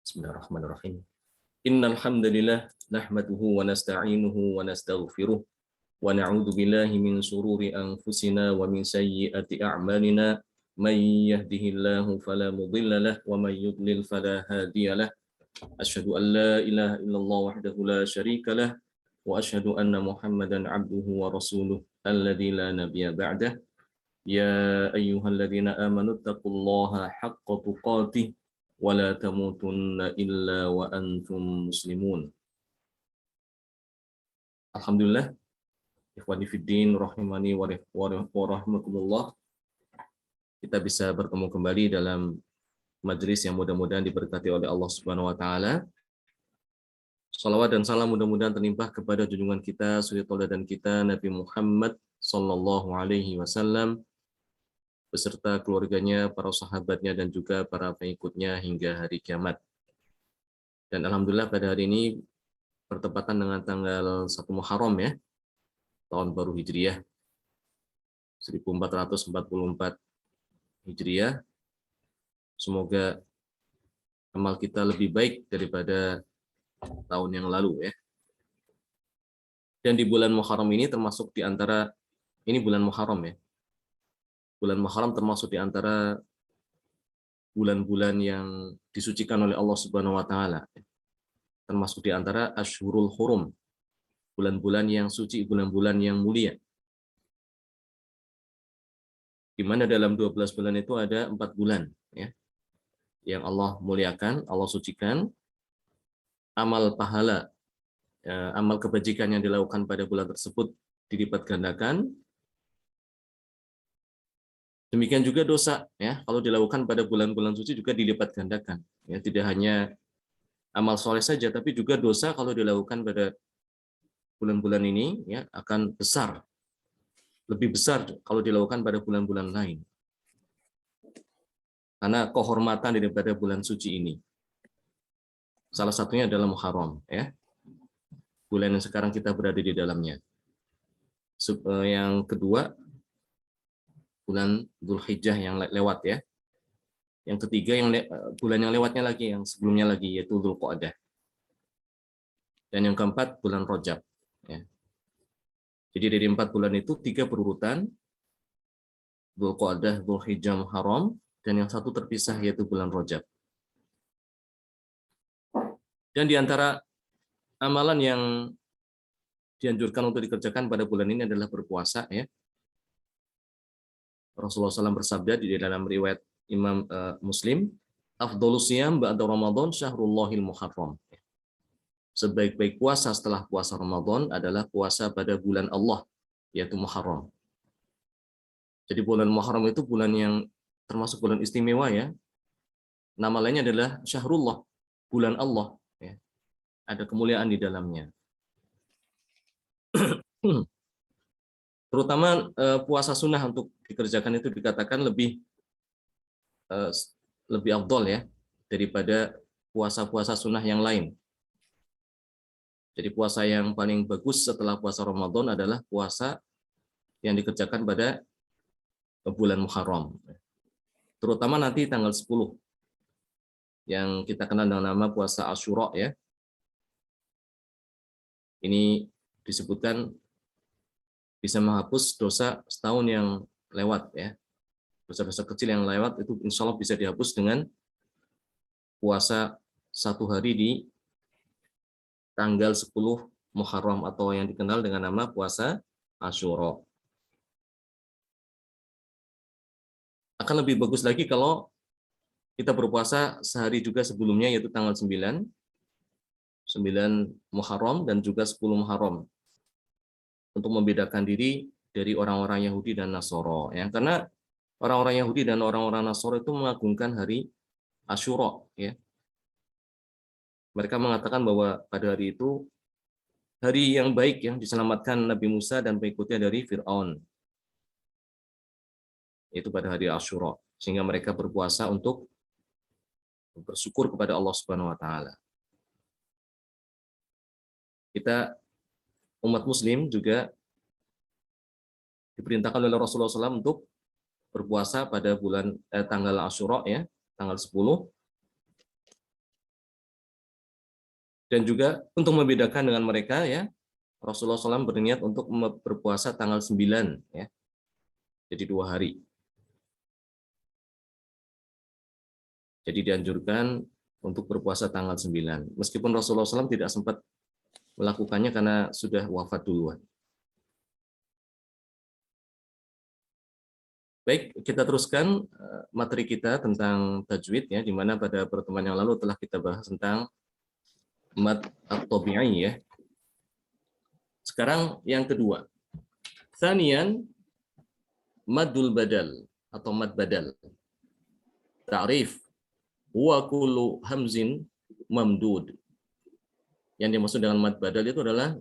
Bismillahirrahmanirrahim. Innal hamdalillah nahmaduhu wa nasta'inuhu wa nastaghfiruh wa na'udzu billahi min shururi anfusina wa min sayyiati a'malina. May yahdihillahu fala mudilla lahu wa may yudlil fala hadiyalah. Asyhadu an la ilaha illallah wahdahu la syarika lah wa asyhadu anna Muhammadan 'abduhu wa rasuluh alladzi la nabiyya ba'dah. Ya ayyuhalladzina amanu taqullaha haqqa tuqatih wa la tamutunna illa wa antum muslimun. Alhamdulillah, ikhwani fiddin rahimani wa rahmakumullah. Kita bisa bertemu kembali dalam majelis yang mudah-mudahan diberkati oleh Allah Subhanahu wa taala. Salawat dan salam mudah-mudahan terlimpah kepada junjungan kita, suri tauladan kita Nabi Muhammad sallallahu alaihi wasallam beserta keluarganya, para sahabatnya, dan juga para pengikutnya hingga hari kiamat. Dan alhamdulillah pada hari ini bertepatan dengan tanggal 1 Muharram ya, tahun baru Hijriah 1444 Hijriah. Semoga amal kita lebih baik daripada tahun yang lalu ya. Dan di bulan Muharram ini termasuk di antara, ini bulan Muharram ya. Bulan Muharram termasuk di antara bulan-bulan yang disucikan oleh Allah Subhanahu wa taala. Termasuk di antara Ashhurul Hurum, bulan-bulan yang suci, bulan-bulan yang mulia. Di mana dalam 12 bulan itu ada 4 bulan ya, yang Allah muliakan, Allah sucikan. Amal pahala, amal kebajikan yang dilakukan pada bulan tersebut dilipat gandakan. Demikian juga dosa ya, kalau dilakukan pada bulan-bulan suci juga dilipat gandakan. Ya, tidak hanya amal soleh saja, tapi juga dosa kalau dilakukan pada bulan-bulan ini ya akan besar, lebih besar kalau dilakukan pada bulan-bulan lain. Karena kehormatan daripada bulan suci ini. Salah satunya adalah Muharram ya. Bulan yang sekarang kita berada di dalamnya. Yang kedua, bulan Dzulhijjah yang lewat ya. Yang ketiga bulan yang lewatnya lagi, yang sebelumnya lagi, yaitu Dzulqa'dah. Dan yang keempat bulan Rajab ya. Jadi dari 4 bulan itu 3 berurutan, Dzulqa'dah, Dzulhijjah, Muharram, dan yang satu terpisah yaitu bulan Rajab. Dan di antara amalan yang dianjurkan untuk dikerjakan pada bulan ini adalah berpuasa ya. Rasulullah SAW bersabda di dalam riwayat Imam Muslim, afdhalus shiyam ba'da Ramadan syahrullahil muharram. Sebaik-baik puasa setelah puasa Ramadan adalah puasa pada bulan Allah, yaitu Muharram. Jadi bulan Muharram itu bulan yang termasuk bulan istimewa ya. Nama lainnya adalah Syahrullah, bulan Allah ya. Ada kemuliaan di dalamnya. Terutama puasa sunnah untuk dikerjakan itu dikatakan lebih afdol ya daripada puasa-puasa sunnah yang lain. Jadi puasa yang paling bagus setelah puasa Ramadan adalah puasa yang dikerjakan pada bulan Muharram. Terutama nanti tanggal 10 yang kita kenal dengan nama puasa Asyura ya. Ini disebutkan bisa menghapus dosa setahun yang lewat ya. Dosa-dosa kecil yang lewat itu insya Allah bisa dihapus dengan puasa 1 hari di tanggal 10 Muharram atau yang dikenal dengan nama puasa Asyura. Akan lebih bagus lagi kalau kita berpuasa sehari juga sebelumnya, yaitu tanggal 9 Muharram dan juga 10 Muharram, untuk membedakan diri dari orang-orang Yahudi dan Nasoro ya. Karena orang-orang Yahudi dan orang-orang Nasoro itu mengagungkan hari Asyura ya. Mereka mengatakan bahwa pada hari itu hari yang baik yang diselamatkan Nabi Musa dan pengikutnya dari Fir'aun. Itu pada hari Asyura, sehingga mereka berpuasa untuk bersyukur kepada Allah Subhanahu wa taala. Kita umat muslim juga diperintahkan oleh Rasulullah SAW untuk berpuasa pada bulan tanggal Asyura ya, tanggal 10 Dan juga untuk membedakan dengan mereka ya, Rasulullah SAW berniat untuk berpuasa tanggal 9 ya. Jadi 2 hari. Jadi dianjurkan untuk berpuasa tanggal 9. Meskipun Rasulullah SAW tidak sempat melakukannya karena sudah wafat duluan. Baik, kita teruskan materi kita tentang tajwid ya, di mana pada pertemuan yang lalu telah kita bahas tentang mad at-tabi'i ya. Sekarang yang kedua. Tsaniyan madul badal atau mad badal. Ta'rif huwa kullu hamzin mamdud. Yang dimaksud dengan mad badal itu adalah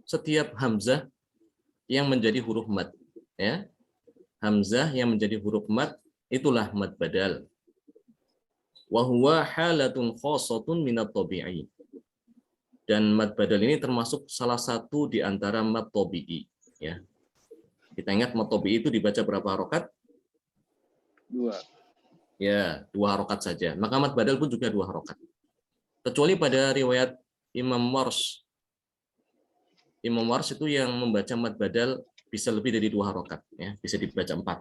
setiap hamzah yang menjadi huruf mad ya. Hamzah yang menjadi huruf mad itulah mad badal. Wa huwa halatun khassatun minat tabi'i. Dan mad badal ini termasuk salah satu di antara mad tabi'i ya. Kita ingat mad tabi'i itu dibaca berapa harokat? 2. Ya, 2 harokat saja. Maka mad badal pun juga 2 harokat. Kecuali pada riwayat Imam Warsh. Imam Warsh itu yang membaca mad badal bisa lebih dari 2 harokat ya, bisa dibaca 4.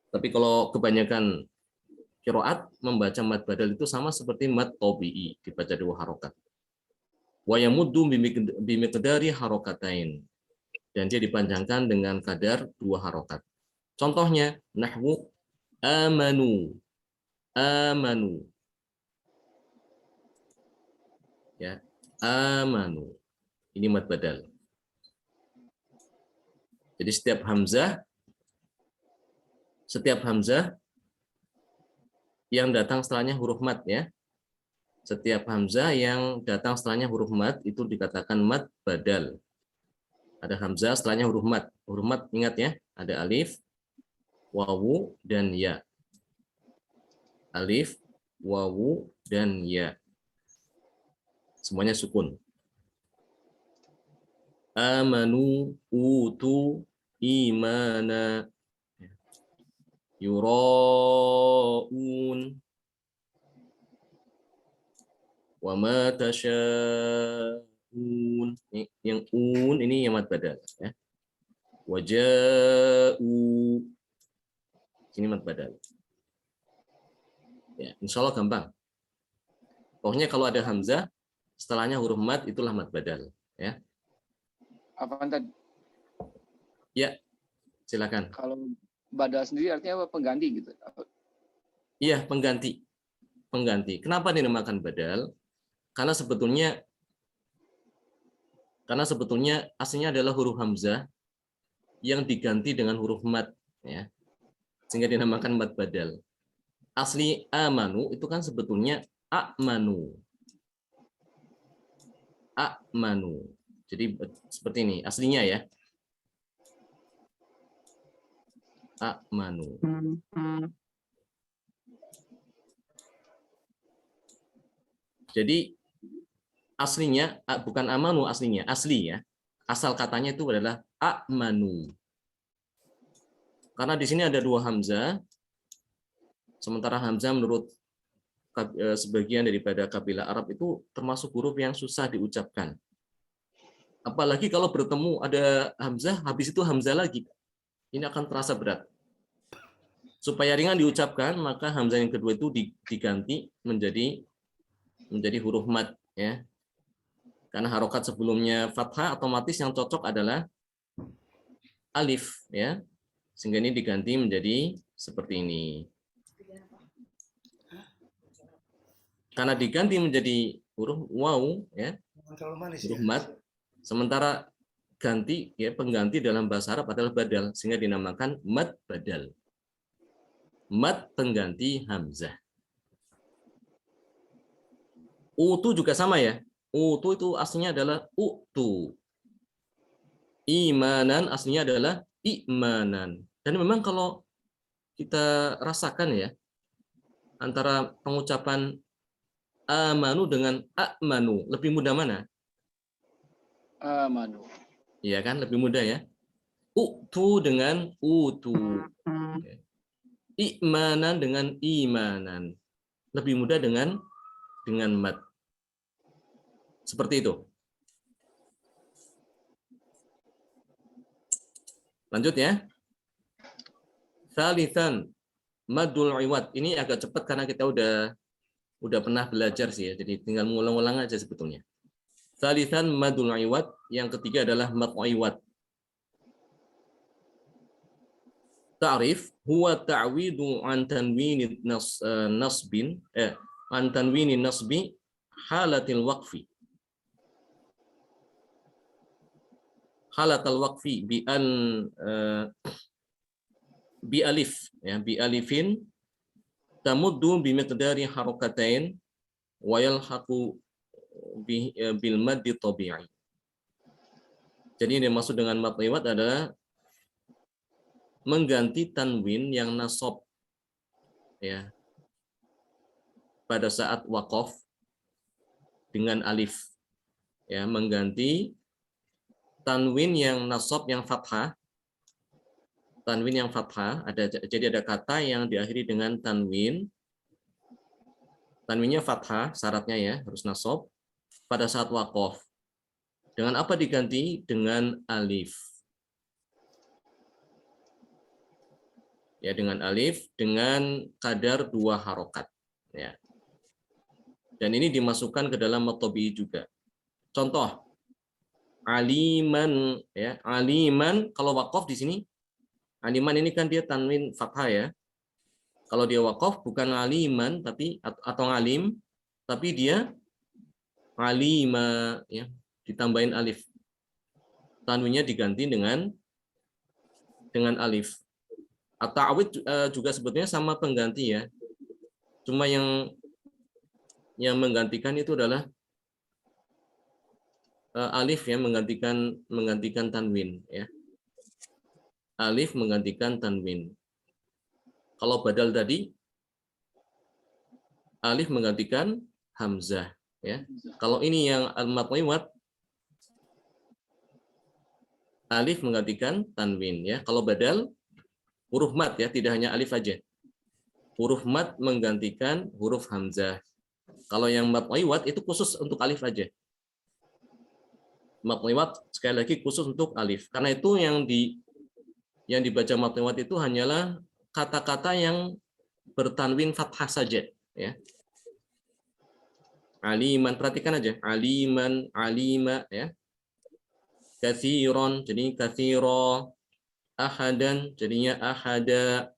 Tapi kalau kebanyakan qiraat membaca mad badal itu sama seperti mad tabi'i, dibaca 2 harokat. Wa yamuddu bimiqdari harokatain. Dan dia dipanjangkan dengan kadar 2 harokat. Contohnya nahwu amanu. Amanu. Ya, amanu. Ini mad badal. Jadi setiap hamzah yang datang setelahnya huruf mad ya. Setiap hamzah yang datang setelahnya huruf mad itu dikatakan mad badal. Ada hamzah setelahnya huruf mad. Huruf mad ingat ya, ada alif, wawu dan ya. Alif, wawu dan ya. Semuanya sukun. Amanu utu imana yuraun wa ma tasyaun. Yang ini yang mad badal ya. Waja'u ini mad badal. Ya, insya Allah gampang. Pokoknya kalau ada hamzah setelahnya huruf mad itulah mad badal ya. Apa tadi? Ya, silakan. Kalau badal sendiri artinya apa? Pengganti gitu. Iya, pengganti. Pengganti. Kenapa dinamakan badal? Karena sebetulnya aslinya adalah huruf hamzah yang diganti dengan huruf mad ya. Sehingga dinamakan mad badal. Asli amanu itu kan sebetulnya a'manu. A'manu. Jadi seperti ini aslinya ya. A'manu. Jadi aslinya bukan amanu aslinya, asli ya. Asal katanya itu adalah a'manu. Karena di sini ada 2 hamzah. Sementara hamzah menurut sebagian daripada kabilah Arab itu termasuk huruf yang susah diucapkan. Apalagi kalau bertemu ada hamzah, habis itu hamzah lagi. Ini akan terasa berat. Supaya ringan diucapkan, maka hamzah yang kedua itu diganti menjadi huruf mad ya. Karena harokat sebelumnya fathah, otomatis yang cocok adalah alif ya. Sehingga ini diganti menjadi seperti ini. Karena diganti menjadi huruf waw ya. Huruf mad. Sementara ganti ya, pengganti dalam bahasa Arab adalah badal, sehingga dinamakan mad badal. Mad pengganti hamzah. Utu juga sama ya. Utu itu aslinya adalah utu. Imanan aslinya adalah imanan. Dan memang kalau kita rasakan ya, antara pengucapan amanu dengan a'manu, lebih mudah mana? Amanu. Iya kan, lebih mudah ya. Utu dengan utu. I'manan dengan imanan. Lebih mudah dengan mad. Seperti itu. Lanjut ya. Tsalitsan madul iwad. Ini agak cepat karena kita udah pernah belajar sih ya. Jadi tinggal mengulang-ulang aja sebetulnya. Tsalitsan madul iwad. Yang ketiga adalah mad iwad. Ta'rif huwa ta'widu an tanwin nasbin an tanwin nasbi halatil waqfi. Halatal waqfi bi an bi alif ya, bi alifin tamuddu bi miqdari harakatain wa yalhaqu bil maddi tabi'i. Jadi yang dimaksud dengan mad iwad adalah mengganti tanwin yang nasab ya pada saat waqaf dengan alif ya, mengganti tanwin yang nasab yang fathah, tanwin yang fathah jadi ada kata yang diakhiri dengan tanwinnya fathah, syaratnya ya harus nasab pada saat waqaf. Dengan apa diganti? Dengan alif. Ya, dengan alif dengan kadar 2 harokat ya. Dan ini dimasukkan ke dalam mad tabi'i juga. Contoh aliman ya, aliman kalau waqaf di sini aliman ini kan dia tanwin fathah ya. Kalau dia waqaf bukan aliman tapi atau alim tapi dia alima ya, ditambahin alif. Tanwinnya diganti dengan alif. At-ta'wid juga sebetulnya sama pengganti ya. Cuma yang menggantikan itu adalah alif ya, menggantikan tanwin ya. Alif menggantikan tanwin. Kalau badal tadi alif menggantikan hamzah ya. Kalau ini yang al-mad iwad alif menggantikan tanwin ya. Kalau badal huruf mad ya, tidak hanya alif aja. Huruf mad menggantikan huruf hamzah. Kalau yang mad iwad itu khusus untuk alif aja. Mad iwad sekali lagi khusus untuk alif. Karena itu yang dibaca mad iwad itu hanyalah kata-kata yang bertanwin fathah saja ya. Aliman, perhatikan aja. Aliman, alima ya. Katsiron jadi katsiro. Ahadan jadinya ahada.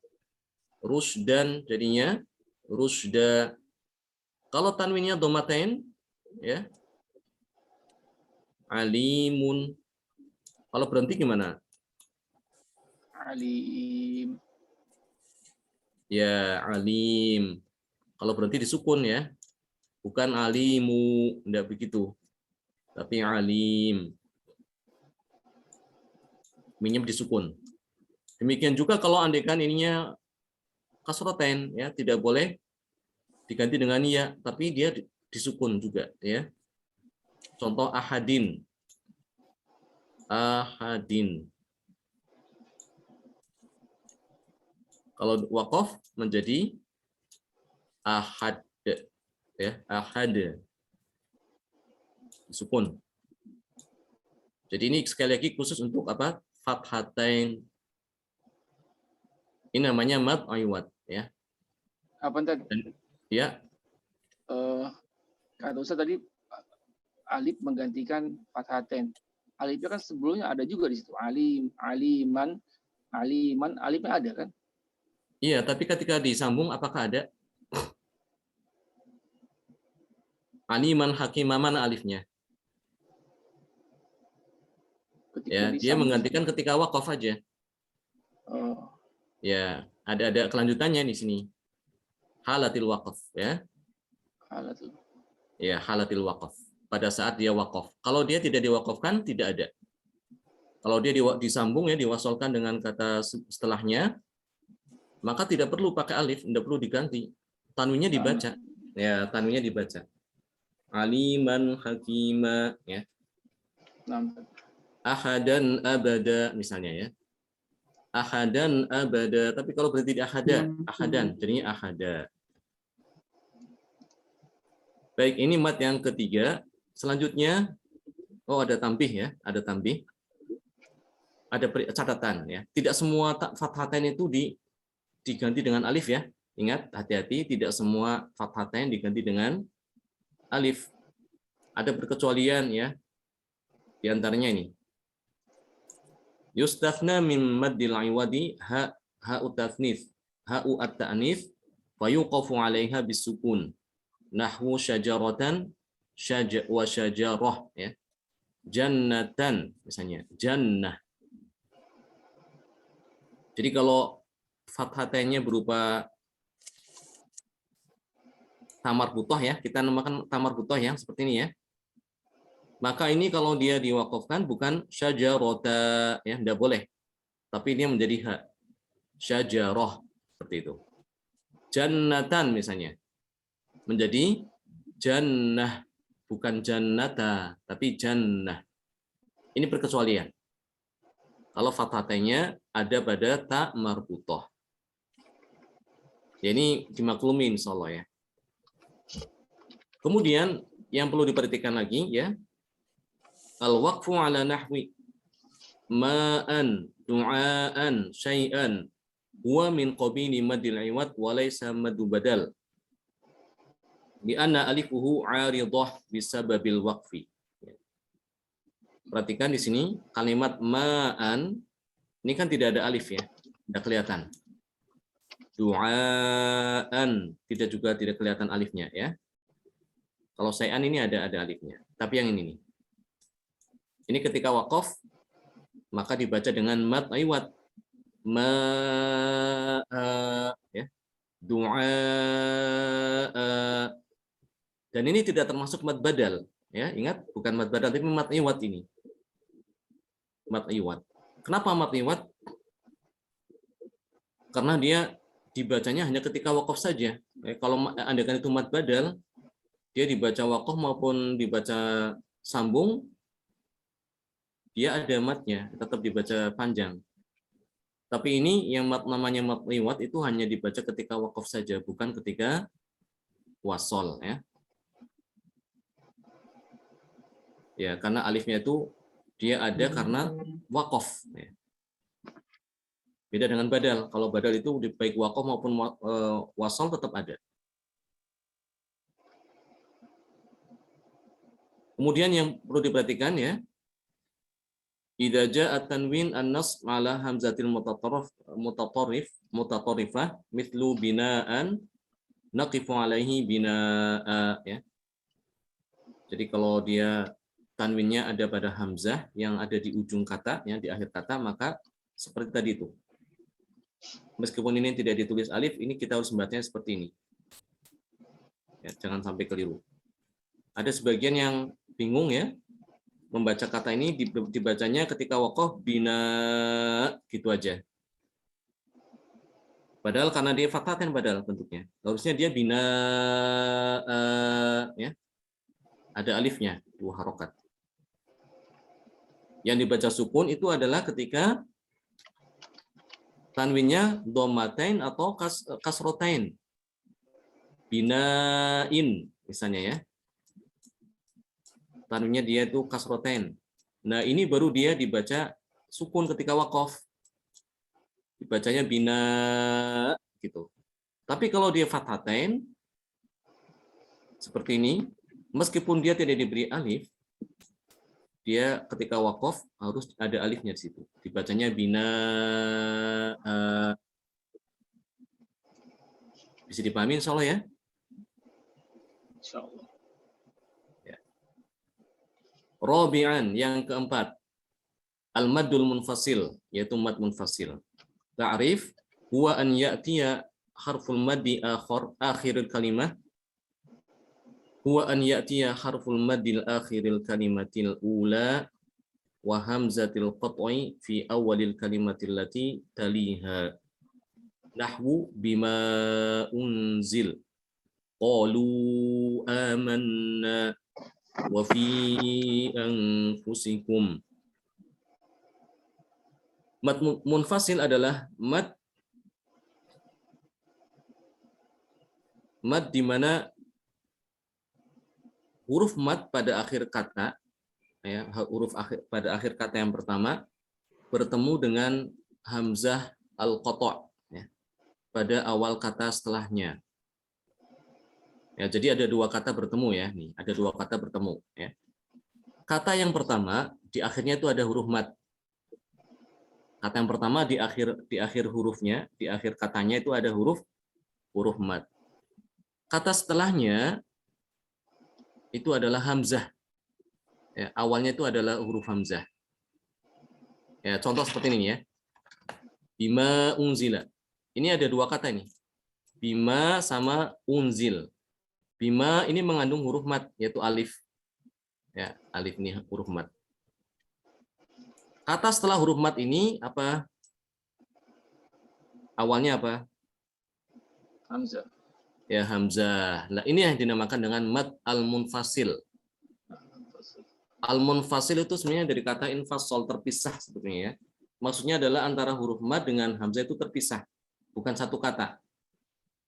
Rusdan jadinya rusda. Kalau tanwinnya domatain ya. Alimun. Kalau berhenti gimana? Alim. Ya, alim. Kalau berhenti disukun ya. Bukan alimu, enggak begitu. Tapi alim. Minyak disukun. Demikian juga kalau andaikan ininya kasroten ya, tidak boleh diganti dengan ya, tapi dia disukun juga ya. Contoh ahadin. Ahadin. Kalau waqaf menjadi ahad ya, ahad. Disukun. Jadi ini sekali lagi khusus untuk apa? Fathatain. Ini namanya mad iwad ya. Apa tadi? Ya. Kata Ustaz tadi alif menggantikan fathatain. Alifnya kan sebelumnya ada juga di situ. Alim, aliman, aliman, alifnya ada kan? Iya, tapi ketika disambung apakah ada? Aliman hakimah mana alifnya? Ya, dia menggantikan ketika waqaf aja. Oh. Ya, ada kelanjutannya di sini. Halatil waqaf ya. Halatil. Ya, halatil waqaf. Pada saat dia waqaf. Kalau dia tidak diwaqafkan tidak ada. Kalau dia disambung ya, diwasolkan dengan kata setelahnya, maka tidak perlu pakai alif, tidak perlu diganti. Tanwinnya dibaca. Ya, tanwinnya dibaca. Aliman hakima ya. Ahadan abada misalnya ya. Ahadan abada. Tapi kalau berarti di ahadan, jadinya ahada. Baik, ini mat yang ketiga. Selanjutnya, ada tambih ya, ada tambih. Ada catatan ya. Tidak semua fathatain itu diganti dengan alif ya. Ingat, hati-hati, tidak semua fathatain diganti dengan alif. Ada perkecualian ya. Di antaranya ini. Yustafna min maddil iwadi ha'u tafnith, ha'u at-ta'nith, fayuqafu 'alaiha bisukun. Nahwu syajaratan wa syajarah ya. Jannatan misalnya, jannah. Jadi kalau fathatannya berupa tamar butoh ya, kita namakan tamar butoh ya, seperti ini ya. Maka ini kalau dia diwakafkan bukan syajarata ya, tidak boleh. Tapi dia menjadi ha. Syajarah seperti itu. Jannatan misalnya. Menjadi jannah, bukan jannata, tapi jannah. Ini perkecualian. Kalau fathatanya ada pada ta marbutoh. Ya, ini dimaklumi insya Allah ya. Kemudian yang perlu diperhatikan lagi ya, al-waqfu ala nahwi ma'an, du'aan, syai'an, huwa min qabili madil iwad wa laysa madu badal. Bi anna alifuhu 'aridah bisababil waqfi. Perhatikan di sini kalimat ma'an ini kan tidak ada alif ya, tidak kelihatan. Du'aan tidak kelihatan alifnya ya. Kalau syai'an ini ada alifnya. Tapi yang ini nih. Ini ketika waqaf maka dibaca dengan mad iwad. Ya. Du'a. Dan ini tidak termasuk mad badal ya. Ingat, bukan mad badal tapi mad iwad ini. Mad iwad. Kenapa mad iwad? Karena dia dibacanya hanya ketika waqaf saja. Kalau andaikan itu mad badal, dia dibaca waqaf maupun dibaca sambung, dia ada matnya, tetap dibaca panjang. Tapi ini yang namanya mat liwat itu hanya dibaca ketika waqaf saja, bukan ketika wasol ya. Ya, karena alifnya itu dia ada karena waqaf ya. Beda dengan badal. Kalau badal itu baik waqaf maupun wasol tetap ada. Kemudian yang perlu diperhatikan ya, idza jaa tanwin an-nasb ala hamzatil mutatarrifah mithlu binaan naqifu alaihi binaa ya. Jadi kalau dia tanwinnya ada pada hamzah yang ada di ujung kata ya, di akhir kata, maka seperti tadi itu. Meskipun ini tidak ditulis alif, ini kita harus membacanya seperti ini. Ya, jangan sampai keliru. Ada sebagian yang bingung ya, membaca kata ini dibacanya ketika waqaf bina gitu aja. Padahal karena dia fathatan padahal bentuknya. Harusnya dia bina ya. Ada alifnya, 2 harokat. Yang dibaca sukun itu adalah ketika tanwinnya dhammatain atau kasrotain. Binain misalnya ya. Tanwinnya dia itu kasrotain. Nah, ini baru dia dibaca sukun ketika waqaf. Dibacanya bina gitu. Tapi kalau dia fathatain seperti ini, meskipun dia tidak diberi alif, dia ketika waqaf harus ada alifnya di situ. Dibacanya bina. Bisa dipahami insyaallah ya? Insyaallah. Ya. Rabi'an yang keempat, al-maddul munfasil, yaitu mad munfasil. Ta'rif huwa an ya'tiya harful maddi akhiril kalimah huwa an ya'tiya harful maddil akhiril kalimatil ula wa hamzatil qat'i fi awalil kalimatil lati taliha. Nahwu bima unzil qalu amanna wa fi anfusikum. Mad munfasil adalah mad di mana huruf mad pada akhir kata, ya, huruf akhir pada akhir kata yang pertama bertemu dengan hamzah al-qata', ya, pada awal kata setelahnya. Ya, jadi ada dua kata bertemu ya, nih ada dua kata bertemu. Ya. Kata yang pertama di akhirnya itu ada huruf mad. Kata yang pertama di akhir hurufnya, di akhir katanya itu ada huruf mad. Kata setelahnya itu adalah hamzah. Ya, awalnya itu adalah huruf hamzah. Ya, contoh seperti ini ya. Bima unzila. Ini ada dua kata nih. Bima sama unzil. Bima ini mengandung huruf mad yaitu alif. Ya, alif ini huruf mad. Kata setelah huruf mad ini apa? Awalnya apa? Hamzah. Ya, hamzah. Nah, ini yang dinamakan dengan mad al-munfasil. Al-munfasil itu sebenarnya dari kata infasol, terpisah sebetulnya ya. Maksudnya adalah antara huruf mad dengan hamzah itu terpisah, bukan satu kata.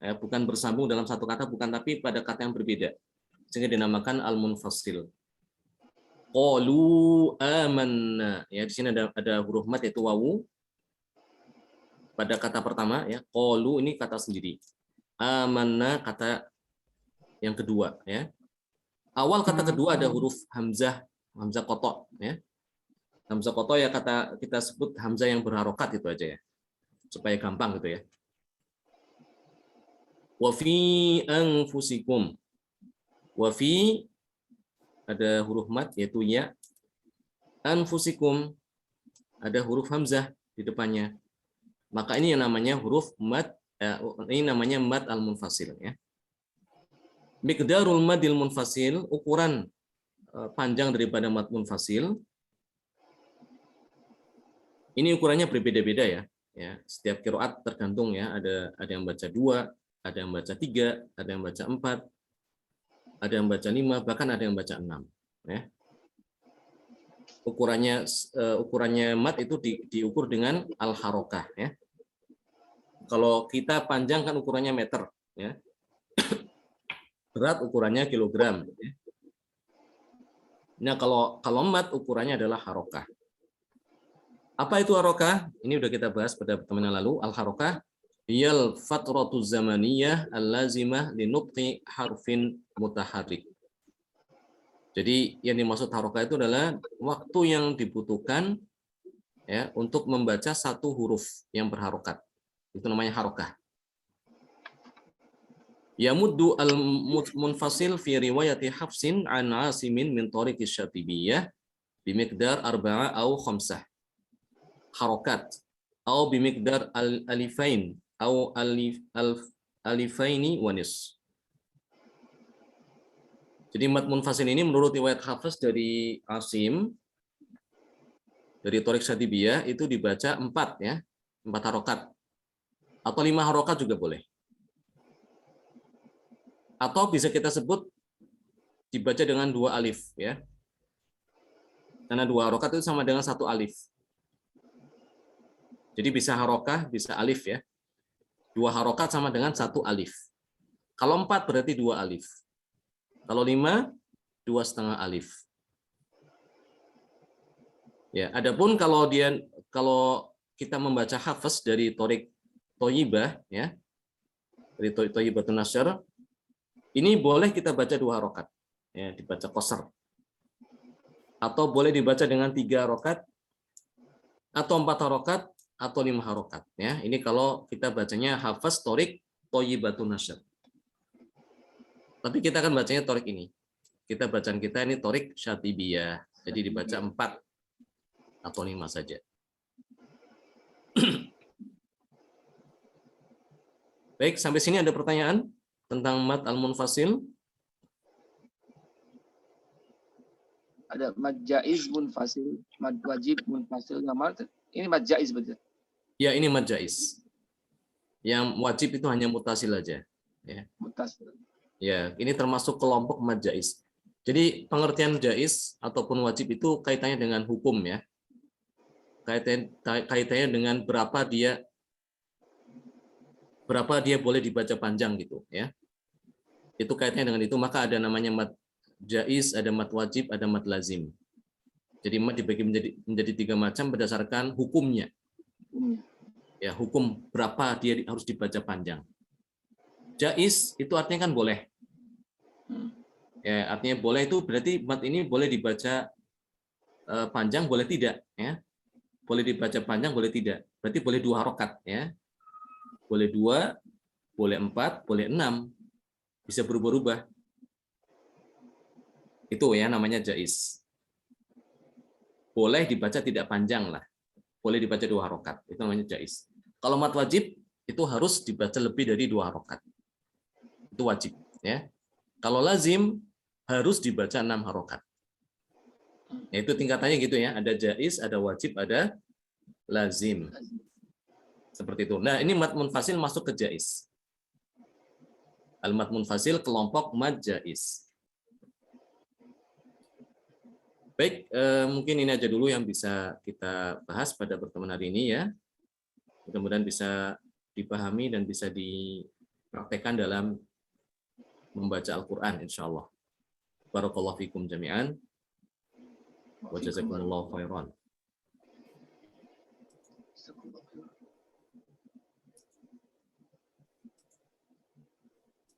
Ya, bukan bersambung dalam satu kata, bukan, tapi pada kata yang berbeda. Sehingga dinamakan al-munfasil. Qalu amanna. Ya, di sini ada huruf mad yaitu wawu. Pada kata pertama ya, qalu ini kata sendiri. Amanna kata yang kedua ya. Awal kata kedua ada huruf hamzah qata' ya. Hamzah qata' ya kata kita sebut hamzah yang berharokat itu aja ya. Supaya gampang gitu ya. Wa fi anfusikum. Wa fi ada huruf mad yaitu ya. Anfusikum ada huruf hamzah di depannya. Maka ini yang namanya huruf mad, ini namanya mad al-munfasil ya. Miqdarul madil munfasil, ukuran panjang daripada mad munfasil. Ini ukurannya berbeda-beda ya. Ya, setiap qiraat tergantung ya, ada yang baca 2, ada yang baca 3, ada yang baca 4, ada yang baca 5, bahkan ada yang baca 6 ya. Ukurannya mat itu diukur dengan al-harokah ya. Kalau kita panjang kan ukurannya meter ya. Berat ukurannya kilogram ya. Nah, kalau mat ukurannya adalah harokah. Apa itu harokah? Ini udah kita bahas pada pertemuan yang lalu. Al-harokah hiyal fatratu zamaniyah al-lazimah linutqi harfin mutaharrik. Jadi yang dimaksud harokah itu adalah waktu yang dibutuhkan ya untuk membaca satu huruf yang berharokat. Itu namanya harokah. Yamuddu al-munfasil fi riwayati Hafsin an Asimin min tariqi Syatibiyah bimiqdar arba'a au khamsah harokat au bimiqdar alifain au alifaini wanis. Jadi mad munfasil ini menurut riwayat Hafiz dari Asim dari Tariq Syatibiyah itu dibaca 4 ya, 4 harokat atau 5 harokat juga boleh. Atau bisa kita sebut dibaca dengan 2 alif ya. Karena 2 harokat itu sama dengan 1 alif. Jadi bisa harokah, bisa alif ya. 2 harokat sama dengan 1 alif. Kalau 4 berarti 2 alif. Kalau 5, 2,5 alif. Ya, adapun kalau kita membaca hafaz dari Tariq Thayyibah ya. Dari Tariq Thayyibatun Nashr, ini boleh kita baca 2 harokat. Ya, dibaca qasar. Atau boleh dibaca dengan 3 harokat atau 4 harokat atau 5 harokat ya. Ini kalau kita bacanya hafaz Tariq Thayyibatun Nashr. Tapi kita akan bacanya Tariq ini. Bacaan kita ini Tariq Syatibiyah. Jadi dibaca 4 atau 5 saja. Baik, sampai sini ada pertanyaan tentang mad al-munfasil? Ada mad jaiz munfasil, mad wajib munfasil. Ini mad jaiz betul. Ya, ini mad jaiz. Yang wajib itu hanya mutasil aja. Ya. Mutasil. Ya, ini termasuk kelompok mad jaiz. Jadi pengertian jaiz ataupun wajib itu kaitannya dengan hukum ya. kaitannya dengan berapa dia boleh dibaca panjang gitu ya. Itu kaitannya dengan itu, maka ada namanya mad jaiz, ada mad wajib, ada mad lazim. Jadi mad dibagi menjadi 3 macam berdasarkan hukumnya. Ya, hukum berapa dia harus dibaca panjang. Jaiz itu artinya kan boleh. Ya, artinya boleh itu berarti mad ini boleh dibaca panjang, boleh tidak ya. Boleh dibaca panjang, boleh tidak. Berarti boleh 2 harokat ya. Boleh 2, boleh 4, boleh 6. Bisa berubah-ubah. Itu ya namanya jaiz. Boleh dibaca tidak panjang lah. Boleh dibaca 2 harokat. Itu namanya jaiz. Kalau mad wajib itu harus dibaca lebih dari 2 harokat. Itu wajib ya. Kalau lazim harus dibaca 6 harokat. Ya, itu tingkatannya gitu ya. Ada jaiz, ada wajib, ada lazim. Seperti itu. Nah, ini mad munfasil masuk ke jaiz. Al-mad munfasil kelompok mad jaiz. Baik, mungkin ini aja dulu yang bisa kita bahas pada pertemuan hari ini ya. Mudah-mudahan bisa dipahami dan bisa dipraktekkan dalam membaca Al-Quran, insya Allah. Barakallahu fikum jami'an. Wa jazakumullahu khairan.